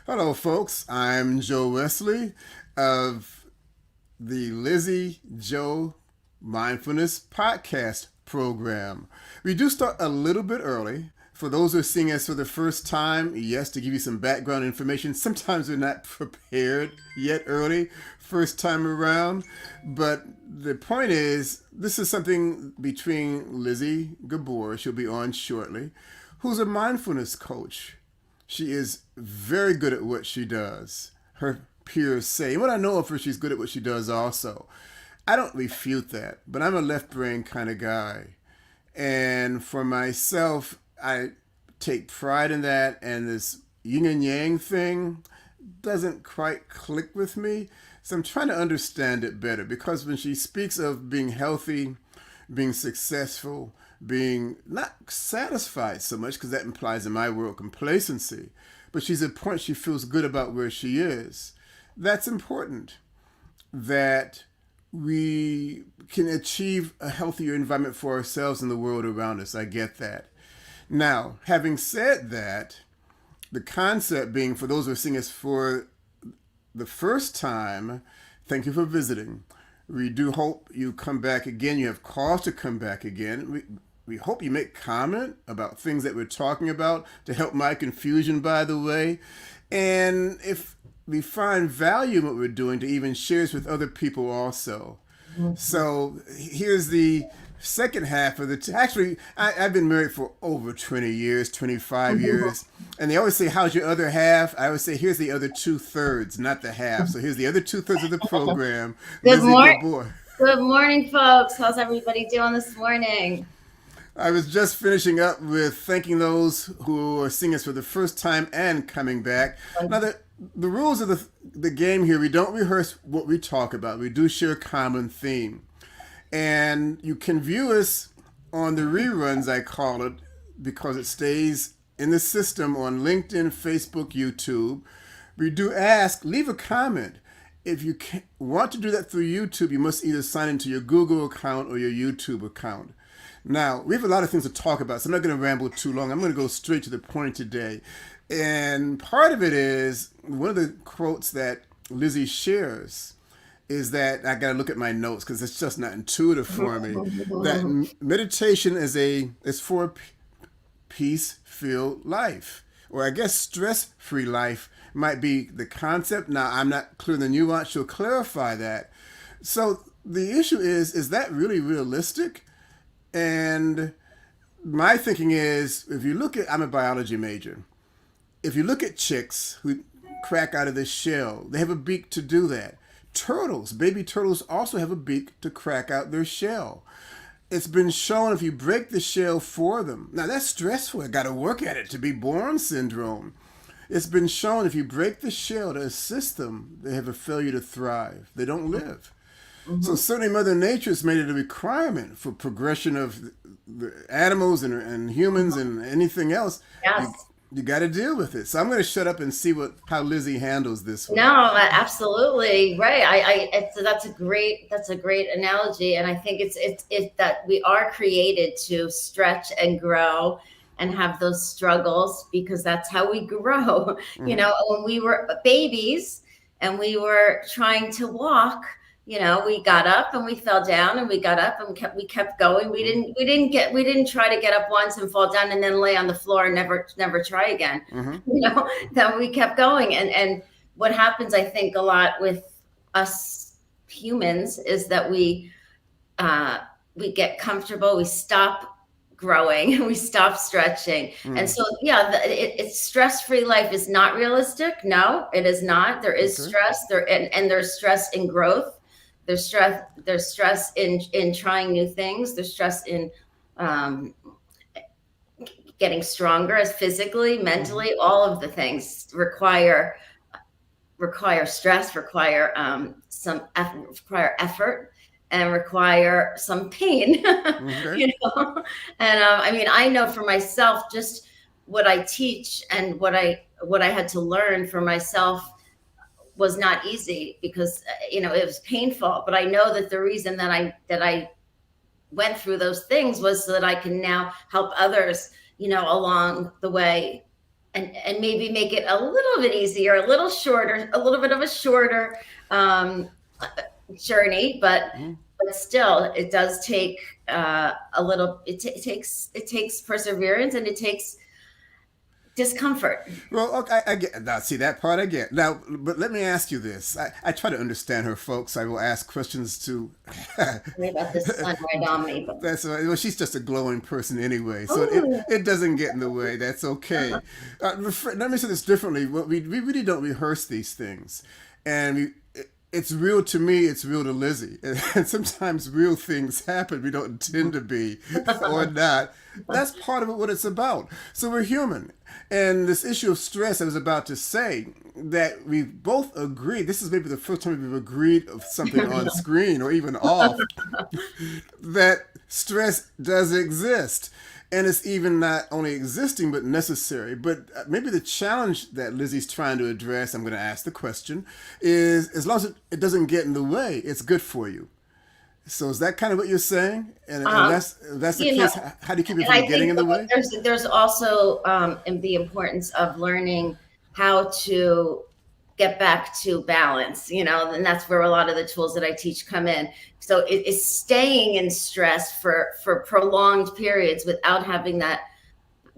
Hello, folks. I'm Joe Wesley of the Lizzy Joe Mindfulness podcast program. We do start a little bit early. For those who are seeing us for the first time, yes, to give you some background information. Sometimes we're not prepared yet early, first time around. But the point is, this is something between Lizzy Gabor, she'll be on shortly, who's a mindfulness coach. She is very good at what she does. Her peers say, and what I know of her, she's good at what she does also. I don't refute that, but I'm a left brain kind of guy. And for myself, I take pride in that, and this yin and yang thing doesn't quite click with me. So I'm trying to understand it better because when she speaks of being healthy, being successful, being not satisfied so much, because that implies in my world complacency, but she's at a point she feels good about where she is. That's important that we can achieve a healthier environment for ourselves and the world around us. I get that. Now, having said that, the concept being for those who are seeing us for the first time, thank you for visiting. We do hope you come back again. You have cause to come back again. We hope you make comment about things that we're talking about to help my confusion, by the way. And if we find value in what we're doing, to even share this with other people also. So here's the second half of actually, I've been married for over 20 years, 25 years. And they always say, how's your other half? I always say, here's the other 2/3, not the half. So here's the other 2/3 of the program. Good Lizzy morning. Gabor. Good morning, folks. How's everybody doing this morning? I was just finishing up with thanking those who are seeing us for the first time and coming back. Now, the rules of the game here, we don't rehearse what we talk about. We do share a common theme. And you can view us on the reruns, I call it, because it stays in the system on LinkedIn, Facebook, YouTube. We do ask, leave a comment. If you want to do that through YouTube, you must either sign into your Google account or your YouTube account. Now, we have a lot of things to talk about, so I'm not going to ramble too long. I'm going to go straight to the point today. And part of it is one of the quotes that Lizzy shares is that I got to look at my notes because it's just not intuitive for me. That meditation is for a peace-filled life, or I guess stress-free life might be the concept. Now, I'm not clear on the nuance. She'll clarify that. So the issue is that really realistic? And my thinking is, if you look at, I'm a biology major. If you look at chicks who crack out of the shell, they have a beak to do that. Turtles, baby turtles also have a beak to crack out their shell. It's been shown if you break the shell for them. Now that's stressful. I got to work at it to be born syndrome. It's been shown if you break the shell to assist them, they have a failure to thrive. They don't live. So certainly Mother Nature's made it a requirement for progression of the animals and humans and anything else. You, Yes. you got to deal with it. So I'm going to shut up and see how Lizzy handles this one. No, absolutely right. That's a great analogy, and I think it's that we are created to stretch and grow and have those struggles because that's how we grow. You Mm-hmm. know, when we were babies and we were trying to walk, we got up and we fell down and we got up and we kept going. We didn't try to get up once and fall down and then lay on the floor and never try again. Mm-hmm. That we kept going. And what happens, I think, a lot with us humans is that we get comfortable, we stop growing, we stop stretching. And Mm-hmm. so, yeah, it's stress-free life is not realistic. No, it is not. There is Okay. stress there, and there's stress in growth. There's stress in trying new things. There's stress in um, getting stronger as physically, Mm-hmm. mentally. All of the things require stress, require effort, and require some pain. Okay. you know. And I mean, I know for myself, just what I teach and what I had to learn for myself was not easy because it was painful. But I know that the reason that I went through those things was so that I can now help others along the way and maybe make it a little bit easier, a little shorter, a little bit of a shorter um, journey, Mhm. but still, it does take a little. It takes perseverance, and it takes discomfort. Well, okay, I get now. See that part I get now, but let me ask you this. I try to understand her, folks. I will ask questions to. Sorry about this sun right on me, but That's well. She's just a glowing person anyway, so oh, it doesn't get in the way. That's okay. Let me say this differently. We really don't rehearse these things, and it's real to me. It's real to Lizzy, and sometimes real things happen we don't intend to be or not. That's part of what it's about. So we're human, and this issue of stress. I was about to say that we both agree. This is maybe the first time we've agreed of something on screen or even off that stress does exist. And it's even not only existing, but necessary. But maybe the challenge that Lizzy's trying to address, I'm going to ask the question, is as long as it doesn't get in the way, it's good for you. So is that kind of what you're saying? And um, that's the you know, case, how do you keep it and from I getting think in the way? there's also the importance of learning how to get back to balance, and that's where a lot of the tools that I teach come in. So it is staying in stress for prolonged periods without having that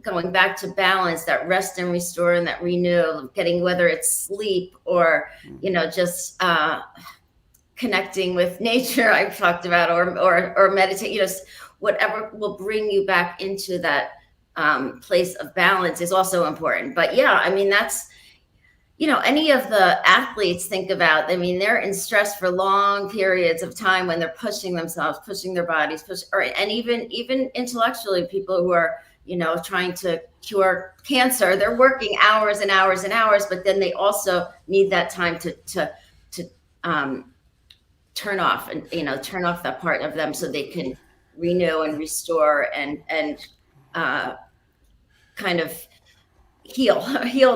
going back to balance, that rest and restore and that renew, getting whether it's sleep or just connecting with nature I've talked about, or meditate, whatever will bring you back into that place of balance is also important. But yeah, I mean, that's, any of the athletes think about, I mean, they're in stress for long periods of time when they're pushing themselves, pushing their bodies, and even intellectually, people who are, trying to cure cancer, they're working hours and hours and hours, but then they also need that time to turn off, and turn off that part of them so they can renew and restore and uh, kind of heal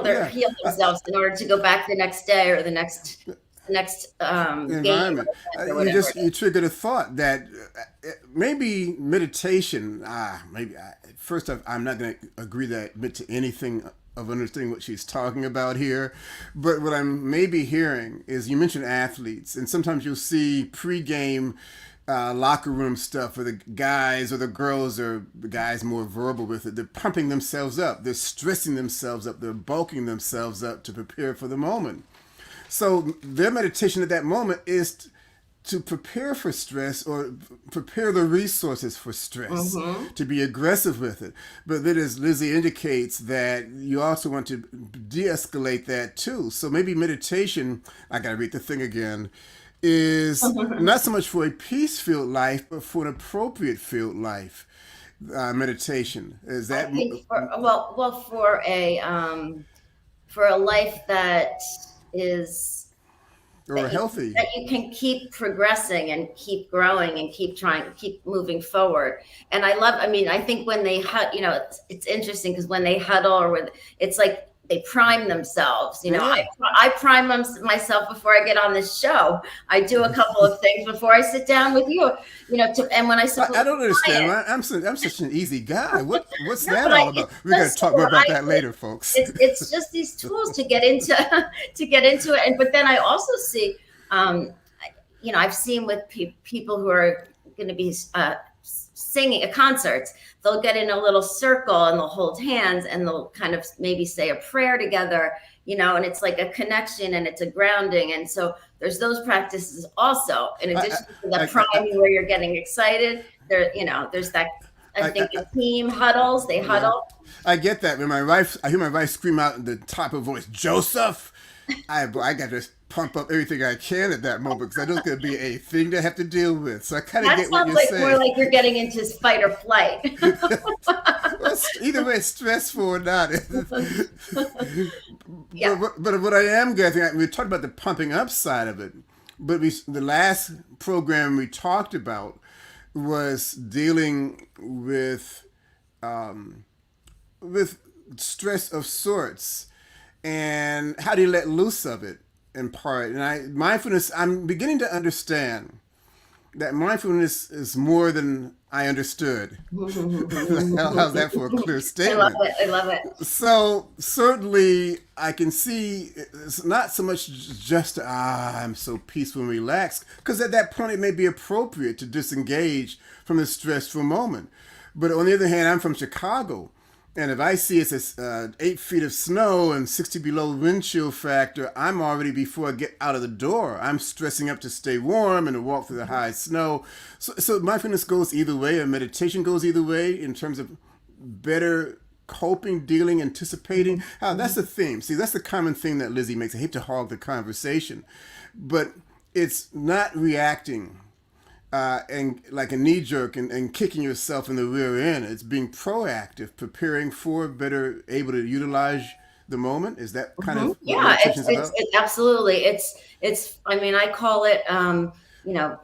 Yeah, heal themselves in order to go back the next day or the next game or environment. event or You whatever just it you triggered a thought that maybe meditation. Maybe first off, I'm not going to agree that admit to anything of understanding what she's talking about here, but what I'm maybe hearing is you mentioned athletes, and sometimes you'll see pregame locker room stuff where the guys or the girls or the guys more verbal with it. They're pumping themselves up. They're stressing themselves up. They're bulking themselves up to prepare for the moment. So their meditation at that moment is to prepare for stress or prepare the resources for is. stress, Hmm. to be aggressive with it. But then, as Lizzy indicates, that you also want to de escalate that too. So maybe meditation, I got to read the thing again, is not so much for a peace filled life, but for an appropriate filled life. Meditation is I that, think for a life that is or healthy. that you can keep progressing and keep growing and keep trying, keep moving forward. And I mean, I think when they it's interesting because when they huddle or when it's like they prime themselves, Yeah. I prime myself before I get on this show. I do a couple of things before I sit down with you, and when I sit with I a don't understand. client. I'm such an easy guy. What's No, that but all about? it's We're gonna just talk more so about that later, folks. it's just these tools to get into to get into it. And but then I also see, um, I've seen with people who are going to be singing at concerts, they'll get in a little circle and they'll hold hands and they'll kind of maybe say a prayer together, and it's like a connection and it's a grounding. And so there's those practices also, in I, addition to the I, priming where you're getting excited. There's that. I I, think I, in team huddles, they yeah, huddle. I get that. When I hear my wife scream out in the top of voice, Joseph. I got to pump up everything I can at that moment because I know it's going to be a thing to have to deal with. So I kind of That get what sounds you're like more saying. like you're getting into fight or flight. Well, either way, it's stressful or not. Yeah. But what I am getting, we talked about the pumping up side of it, but the last program we talked about was dealing with stress of sorts and how do you let loose of it in part. And mindfulness, I'm beginning to understand that mindfulness is more than I understood. How's that for a clear I love statement? it. I love it. So certainly I can see it's not so much just I'm so peaceful and relaxed, because at that point it may be appropriate to disengage from the stressful moment. But on the other hand, I'm from Chicago, and if I see it's 8 feet of snow and 60 below wind chill factor, I'm already, before I get out of the door, I'm stressing up to stay warm and to walk through the high snow. So mindfulness goes either way, and meditation goes either way in terms of better coping, dealing, anticipating. That's the theme. See, that's the common thing that Lizzy makes. I hate to hog the conversation, but it's not reacting and like a knee jerk and kicking yourself in the rear end. It's being proactive, preparing for, better able to utilize the moment. Is that kind of what Yeah, meditation is about? it's absolutely. I mean, I call it,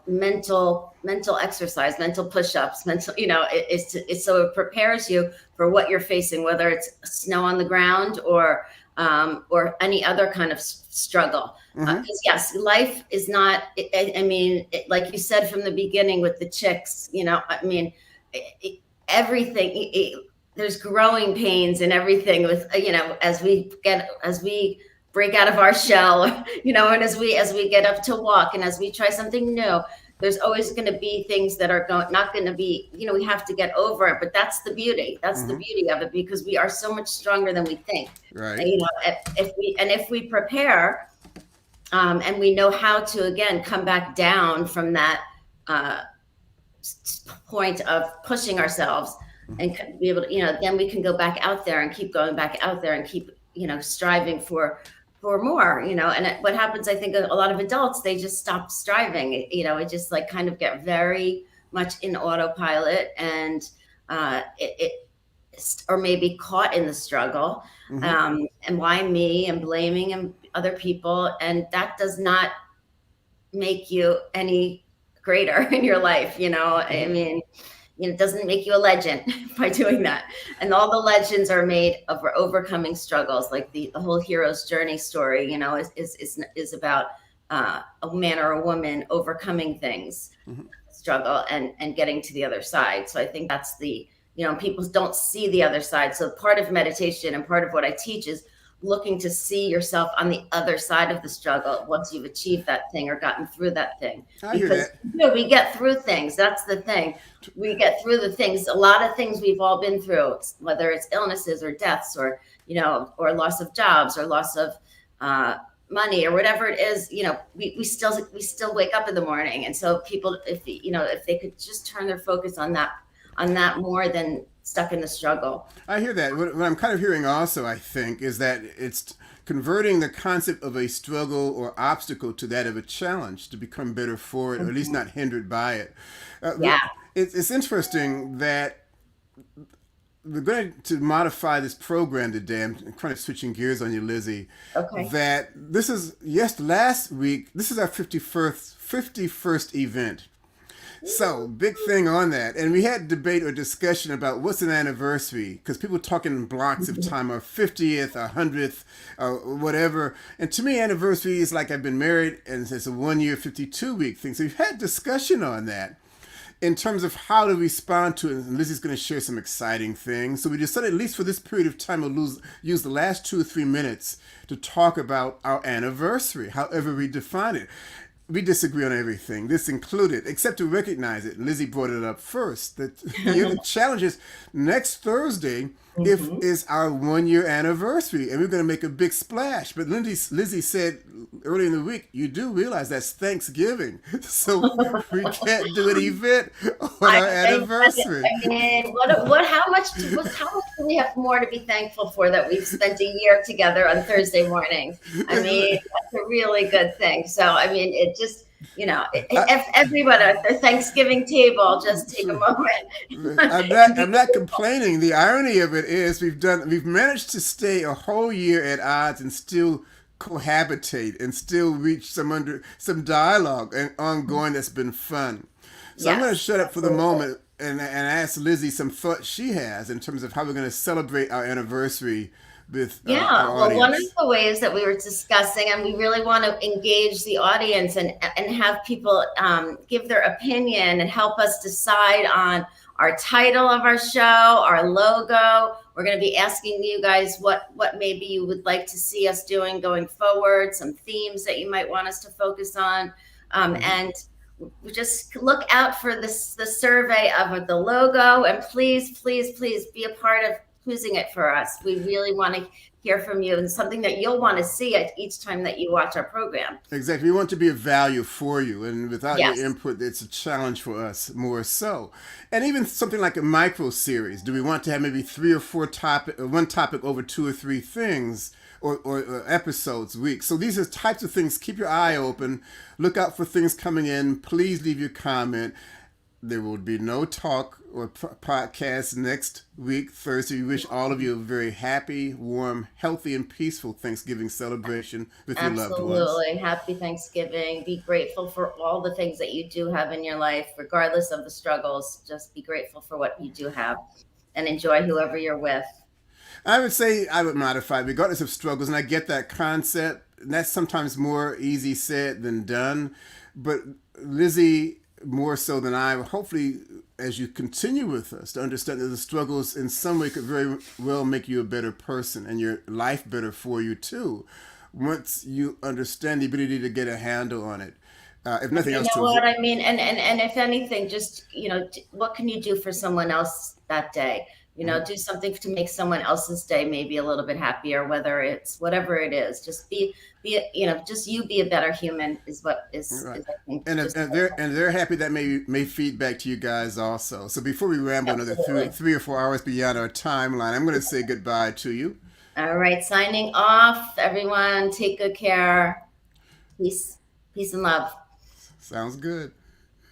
mental exercise, mental push-ups, mental, it's so it prepares you for what you're facing, whether it's snow on the ground or any other kind of struggle. Because yes, life is not. Like you said from the beginning with the chicks, everything. There's growing pains and everything with as we break out of our shell, and as we get up to walk and as we try something new, there's always going to be things that are not going to be, we have to get over it. But that's the beauty. That's the beauty of it, because we are so much stronger than we think. Right. And, if we prepare, and we know how to, again, come back down from that point of pushing ourselves and be able to, then we can go back out there and keep going back out there and keep, striving for more, and what happens, I think a lot of adults, they just stop striving, it just like kind of get very much in autopilot, and or maybe caught in the struggle, and why me, and blaming and other people, and that does not make you any greater in your life. It doesn't make you a legend by doing that. And all the legends are made of overcoming struggles. Like the whole hero's journey story, is about a man or a woman overcoming things, struggle, and getting to the other side. So I think that's people don't see the other side. So part of meditation and part of what I teach is looking to see yourself on the other side of the struggle once you've achieved that thing or gotten through that thing. I hear that. We get through things. That's the thing. We get through the things. A lot of things we've all been through, whether it's illnesses or deaths or loss of jobs or loss of money or whatever it is. We still wake up in the morning. And so people, if they could just turn their focus on that more than stuck in the struggle. I hear that. What I'm kind of hearing also, I think, is that it's converting the concept of a struggle or obstacle to that of a challenge to become better for it, or at least not hindered by it. It's interesting that we're going to modify this program today. I'm kind of switching gears on you, Lizzy. Okay. That this is, last week, this is our 51st event. So, big thing on that. And we had debate or discussion about what's an anniversary, because people talk in blocks of time, or 50th, or 100th, or whatever. And to me, anniversary is like I've been married, and it's a 1 year, 52-week thing. So we've had discussion on that in terms of how to respond to it. And Lizzy's going to share some exciting things. So we decided, at least for this period of time, we'll use the last 2 or 3 minutes to talk about our anniversary, however we define it. We disagree on everything, this included, except to recognize it. Lizzy brought it up first. That the challenge is next Thursday is our 1 year anniversary, and we're going to make a big splash. But Lizzy said earlier in the week, you do realize that's Thanksgiving, so we can't do an event on our anniversary. How much do we have more to be thankful for that we've spent a year together on Thursday mornings? That's a really good thing. So, it just, if everybody at their Thanksgiving table, just take a moment. I'm not complaining. The irony of it is we've managed to stay a whole year at odds and still cohabitate and still reach some dialogue and ongoing that's been fun. So I'm going to shut up for the moment and ask Lizzy some thoughts she has in terms of how we're going to celebrate our anniversary with Yeah, our well, one of audience. the ways that we were discussing, and we really want to engage the audience and have people give their opinion and help us decide on our title of our show, our logo. We're going to be asking you guys what maybe you would like to see us doing going forward, some themes that you might want us to focus on, Mhm. and we just look out for this the survey of the logo, and please, please, please be a part of choosing it for us. We really want to hear from you and something that you'll want to see at each time that you watch our program. Exactly. We want to be of value for you, and without your Yes. input, it's a challenge for us more so. And even something like a micro series. Do we want to have maybe three or four topic, or one topic over two or three things, or episodes, weeks? So these are types of things. Keep your eye open. Look out for things coming in. Please leave your comment. There will be no talk or podcast next week, Thursday. We wish all of you a very happy, warm, healthy, and peaceful Thanksgiving celebration with your loved ones. Absolutely. Happy Thanksgiving. Be grateful for all the things that you do have in your life, regardless of the struggles. Just be grateful for what you do have and enjoy whoever you're with. I would say I would modify, regardless of struggles, and I get that concept. And that's sometimes more easy said than done. But Lizzy, more so than I, hopefully, as you continue with us, to understand that the struggles in some way could very well make you a better person and your life better for you too. Once you understand the ability to get a handle on it, if And nothing you else, know to what I mean? And if anything, just, what can you do for someone else that day? Do something to make someone else's day maybe a little bit happier, whether it's whatever it is. Just just you be a better human is what right. is I think And, just they're happy that may feed back to you guys also. So before we ramble another absolutely. 3 or 4 hours beyond our timeline, I'm going to say goodbye to you. All right, signing off, everyone. Take good care. Peace, peace and love. Sounds good.